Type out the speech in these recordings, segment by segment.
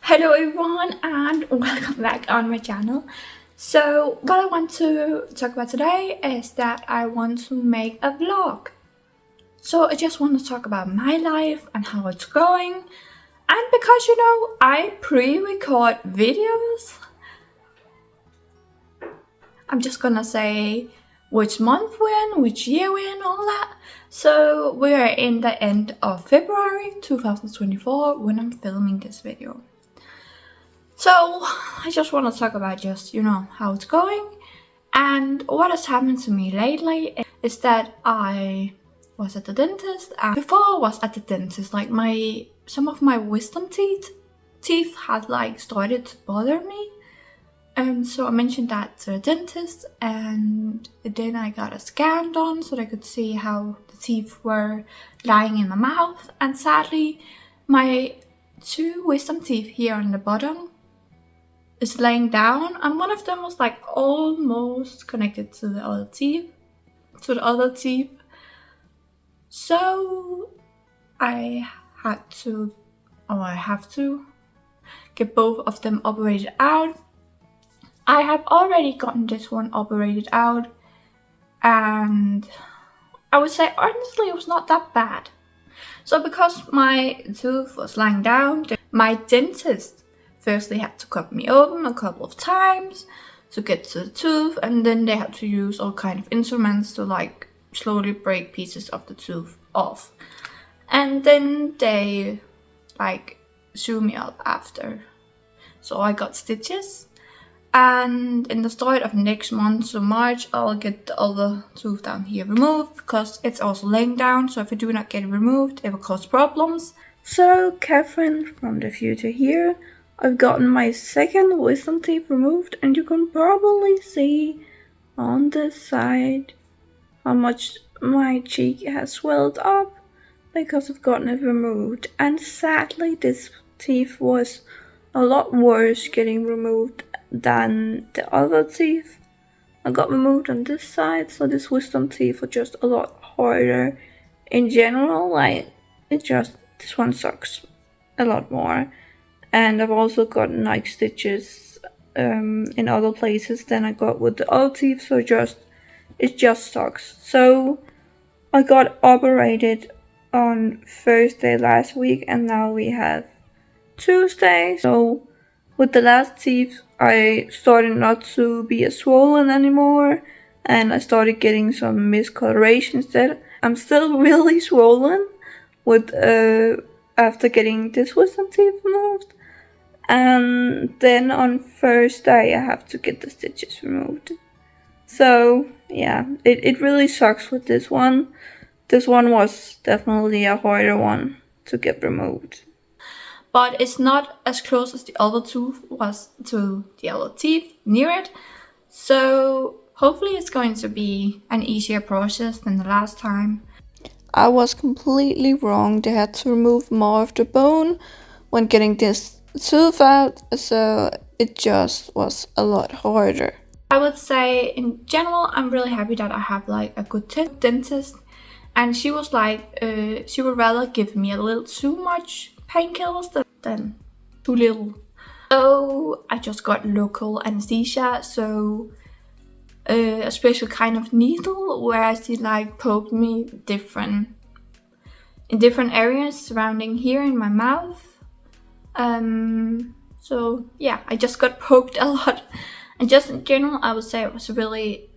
Hello everyone and welcome back on my channel. So what I want to talk about today is that I want to make a vlog. So I just want to talk about my life and how it's going. And because I pre-record videos, I'm just gonna say which month we're in, which year we're in, all that. So we're in the end of February 2024 when I'm filming this video. So I just want to talk about how it's going. And what has happened to me lately is that I was at the dentist. And before I was at the dentist, like some of my wisdom teeth had started to bother me. And so I mentioned that to the dentist, and then I got a scan done so they could see how the teeth were lying in my mouth. And sadly, my two wisdom teeth here on the bottom is laying down, and one of them was almost connected to the other teeth. So I have to get both of them operated out. I have already gotten this one operated out, and I would say honestly it was not that bad. So because my tooth was lying down, my dentist firstly had to cut me open a couple of times to get to the tooth, and then they had to use all kind of instruments to slowly break pieces of the tooth off. And then they sew me up after. So I got stitches. And in the start of next month, so March, I'll get the other tooth down here removed because it's also laying down. So if I do not get it removed, it will cause problems. So Catherine from the future here, I've gotten my second wisdom teeth removed, and you can probably see on this side how much my cheek has swelled up because I've gotten it removed. And sadly, this teeth was a lot worse getting removed than the other teeth I got removed on this side. So this wisdom teeth are just a lot harder in general. This one sucks a lot more. And I've also gotten stitches in other places than I got with the other teeth, so it just sucks. So I got operated on Thursday last week, and now we have Tuesday. So with the last teeth, I started not to be as swollen anymore, and I started getting some miscoloration instead. I'm still really swollen with after getting this wisdom teeth removed. And then on Thursday I have to get the stitches removed. So yeah, it really sucks with this one. This one was definitely a harder one to get removed. But it's not as close as the other tooth was to the other teeth near it. So hopefully it's going to be an easier process than the last time. I was completely wrong. They had to remove more of the bone when getting this tooth out, so it just was a lot harder. I would say in general I'm really happy that I have a good dentist, and she was she would rather give me a little too much painkillers than too little. So I just got local anesthesia, so a special kind of needle where she poked me in different areas surrounding here in my mouth. So yeah, I just got poked a lot, and just in general I would say it was a really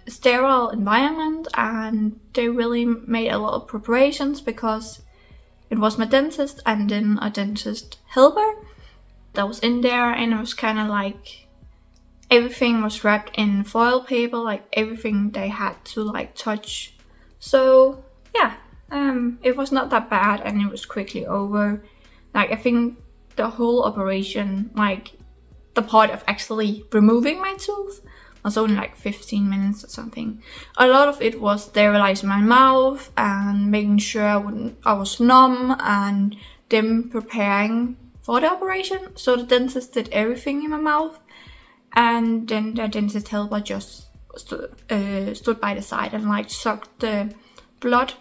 sterile environment, and they really made a lot of preparations because it was my dentist and then a dentist helper that was in there, and it was kind of everything was wrapped in foil paper, everything they had to touch. So yeah, it was not that bad, and it was quickly over. I think the whole operation, the part of actually removing my tooth, was only 15 minutes or something. A lot of it was sterilizing my mouth and making sure I was numb, and them preparing for the operation. So the dentist did everything in my mouth, and then the dentist helper just stood by the side and sucked the blood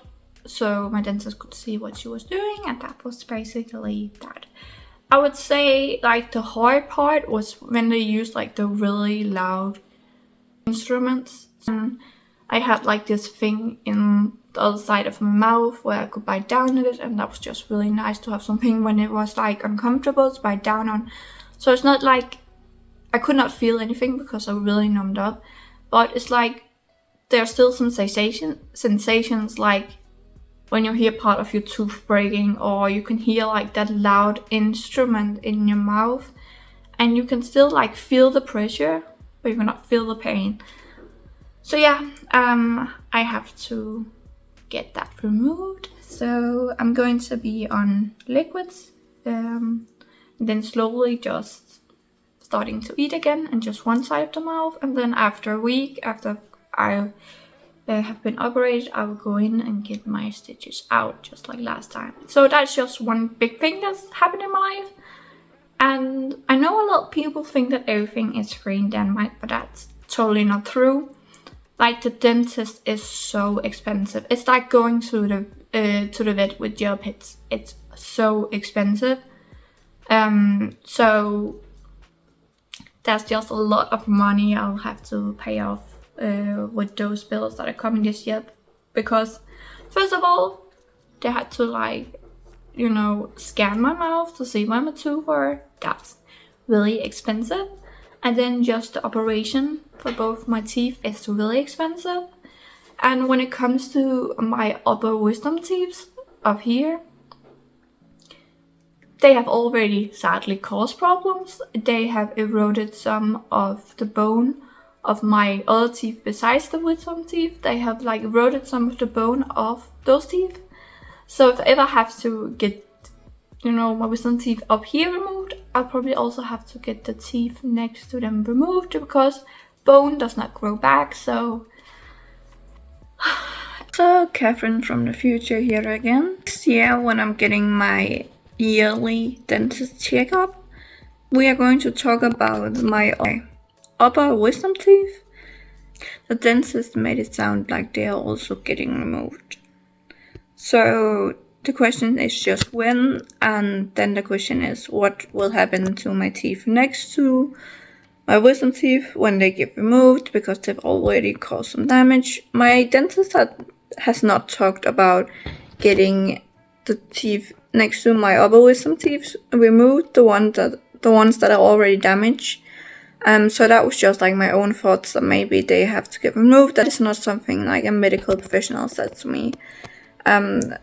so my dentist could see what she was doing, and that was basically that. I would say like the hard part was when they used like the really loud instruments. And I had like this thing in the other side of my mouth where I could bite down on it, and that was just really nice to have something when it was like uncomfortable to bite down on. So it's not like I could not feel anything because I really numbed up, but it's like there are still some sensations like when you hear part of your tooth breaking, or you can hear like that loud instrument in your mouth, and you can still like feel the pressure, but you cannot feel the pain. So yeah, I have to get that removed. So I'm going to be on liquids, and then slowly just starting to eat again and just one side of the mouth. And then after a week, after I have been operated, I will go in and get my stitches out just like last time. So that's just one big thing that's happened in my life. And I know a lot of people think that everything is free in Denmark, but that's totally not true. Like the dentist is so expensive. It's like going to the vet with your pets. It's so expensive. So that's just a lot of money I'll have to pay off with those bills that are coming this year, because first of all they had to like, you know, scan my mouth to see where my tooth were. That's really expensive. And then just the operation for both my teeth is really expensive. And when it comes to my upper wisdom teeth up here, they have already sadly caused problems. They have eroded some of the bone of my other teeth besides the wisdom teeth. They have like eroded some of the bone of those teeth. So if I ever have to get, you know, my wisdom teeth up here removed, I'll probably also have to get the teeth next to them removed, because bone does not grow back. So Catherine from the future here again. This year, when I'm getting my yearly dentist checkup, we are going to talk about my upper wisdom teeth. The dentist made it sound like they are also getting removed. So the question is just when, and then the question is what will happen to my teeth next to my wisdom teeth when they get removed, because they've already caused some damage. My dentist has not talked about getting the teeth next to my upper wisdom teeth removed, the ones that are already damaged. So that was just like my own thoughts that maybe they have to get removed. That is not something like a medical professional said to me.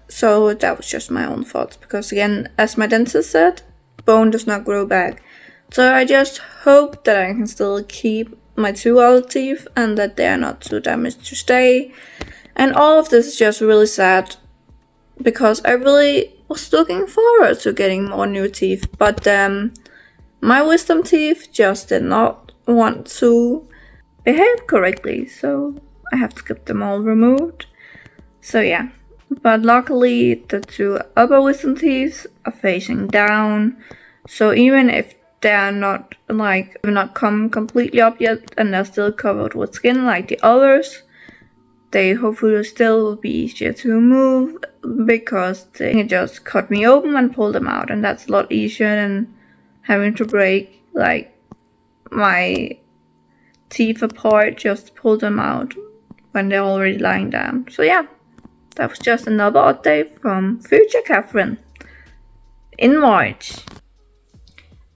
So that was just my own thoughts, because again, as my dentist said, bone does not grow back. So I just hope that I can still keep my two other teeth and that they are not too damaged to stay. And all of this is just really sad, because I really was looking forward to getting more new teeth, but my wisdom teeth just did not want to behave correctly, so I have to get them all removed. So yeah, but luckily the two upper wisdom teeth are facing down, so even if they are not like not come completely up yet and they're still covered with skin like the others, they hopefully still will be easier to remove, because they just cut me open and pull them out, and that's a lot easier than having to break like my teeth apart just to pull them out when they're already lying down. So yeah, that was just another update from future Catherine in March.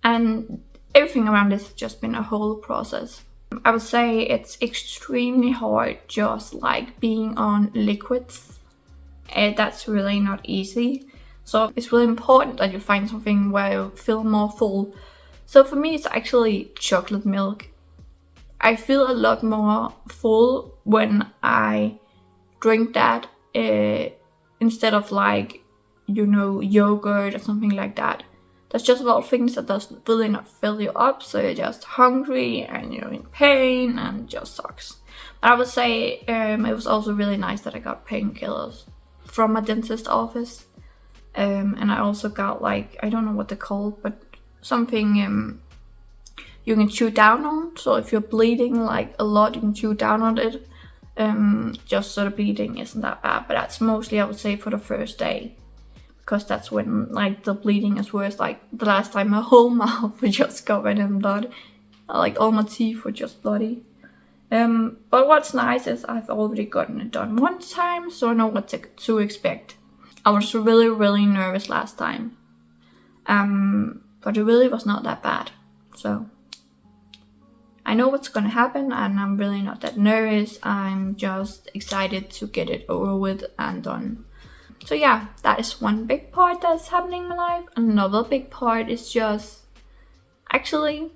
And everything around this has just been a whole process. I would say it's extremely hard just like being on liquids. That's really not easy. So it's really important that you find something where you feel more full. So for me, it's actually chocolate milk. I feel a lot more full when I drink that instead of like, you know, yogurt or something like that. There's just a lot of things that does really not fill you up, so you're just hungry and you're in pain and it just sucks. But I would say it was also really nice that I got painkillers from my dentist office. And I also got like, I don't know what they're called, but something you can chew down on. So if you're bleeding like a lot, you can chew down on it. Just so the bleeding isn't that bad, but that's mostly I would say for the first day. because that's when like the bleeding is worse. Like the last time my whole mouth was just covered in blood, like all my teeth were just bloody. But what's nice is I've already gotten it done one time, so I know what to expect. I was really nervous last time, but it really was not that bad. So I know what's gonna happen, and I'm really not that nervous. I'm just excited to get it over with and done. So yeah, that is one big part that's happening in my life. Another big part is just, actually,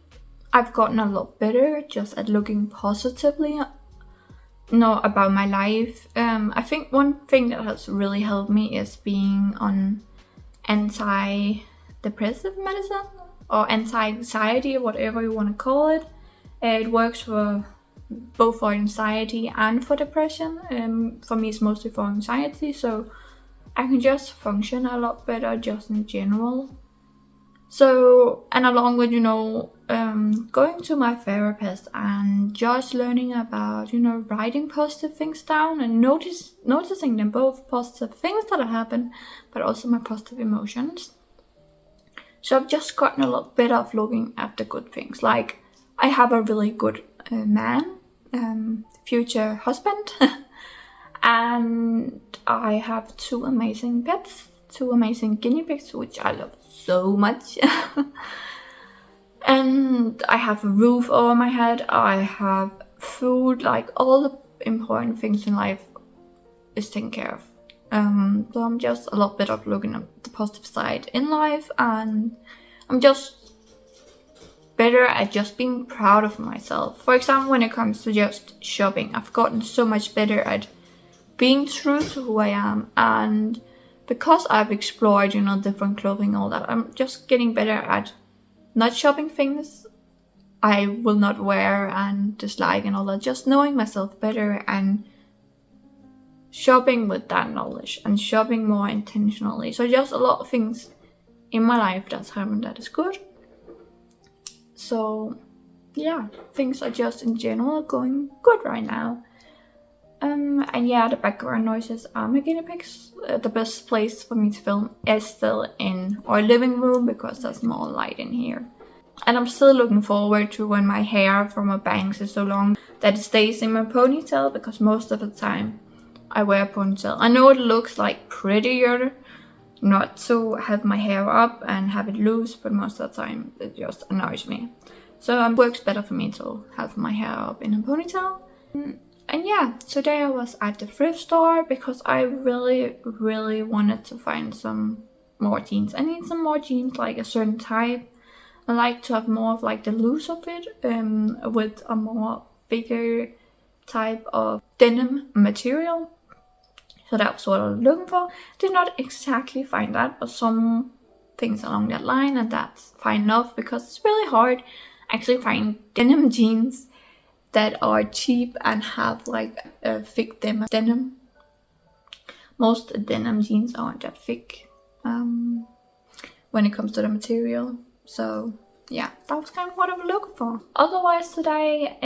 I've gotten a lot better just at looking positively about my life. I think one thing that has really helped me is being on antidepressive medicine or anti-anxiety, whatever you want to call it. It works for both for anxiety and for depression. For me, it's mostly for anxiety, so I can just function a lot better just in general. So, and along with, going to my therapist and just learning about, writing positive things down and noticing them, both positive things that have happened, but also my positive emotions. So I've just gotten a lot better of looking at the good things. Like, I have a really good man, future husband, and I have 2 amazing pets, 2 amazing guinea pigs, which I love so much. And I have a roof over my head, I have food, like all the important things in life is taken care of. So I'm just a lot better of looking at the positive side in life, and I'm just better at just being proud of myself. For example, when it comes to just shopping, I've gotten so much better at being true to who I am, and because I've explored, different clothing, all that, I'm just getting better at not shopping things I will not wear and dislike and all that, just knowing myself better and shopping with that knowledge and shopping more intentionally. So just a lot of things in my life that's happened that is good. So yeah, things are just in general going good right now. And yeah, the background noises are my guinea pigs. The best place for me to film is still in our living room because there's more light in here. And I'm still looking forward to when my hair from my bangs is so long that it stays in my ponytail, because most of the time I wear a ponytail. I know it looks like prettier not to have my hair up and have it loose, but most of the time it just annoys me. So it works better for me to have my hair up in a ponytail. And yeah, today I was at the thrift store because I really wanted to find some more jeans. I need some more jeans, like a certain type. I like to have more of like the loose of it, with a more bigger type of denim material. So that was what I was looking for. Did not exactly find that, but some things along that line, and that's fine enough because it's really hard actually find denim jeans that are cheap and have like a thick denim. Most denim jeans aren't that thick when it comes to the material. So yeah, that was kind of what I was looking for. Otherwise today,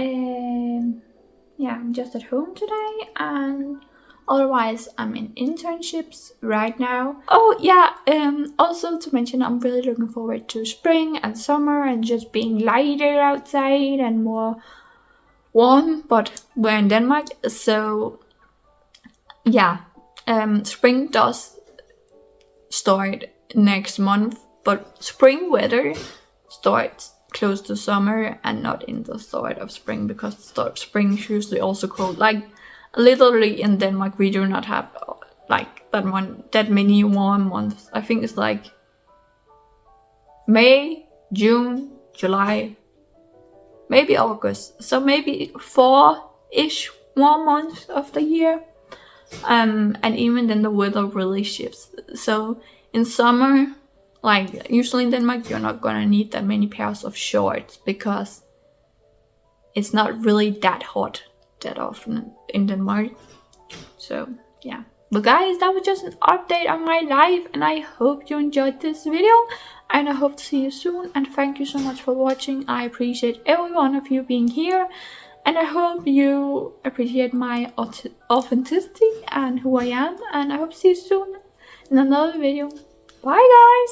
yeah, I'm just at home today, and otherwise I'm in internships right now. Oh yeah, also to mention, I'm really looking forward to spring and summer and just being lighter outside and more warm, but we're in Denmark, so yeah, spring does start next month, but spring weather starts close to summer and not in the start of spring, because the start of spring is usually also cold. Like literally in Denmark we do not have like that many warm months. I think it's like May, June, July, maybe August, so maybe 4-ish warm months of the year, and even then the weather really shifts. So in summer, like usually in Denmark, you're not gonna need that many pairs of shorts because it's not really that hot that often in Denmark. So yeah, but guys, that was just an update on my life, and I hope you enjoyed this video, and I hope to see you soon. And thank you so much for watching. I appreciate every one of you being here, and I hope you appreciate my authenticity and who I am, and I hope to see you soon in another video. Bye guys!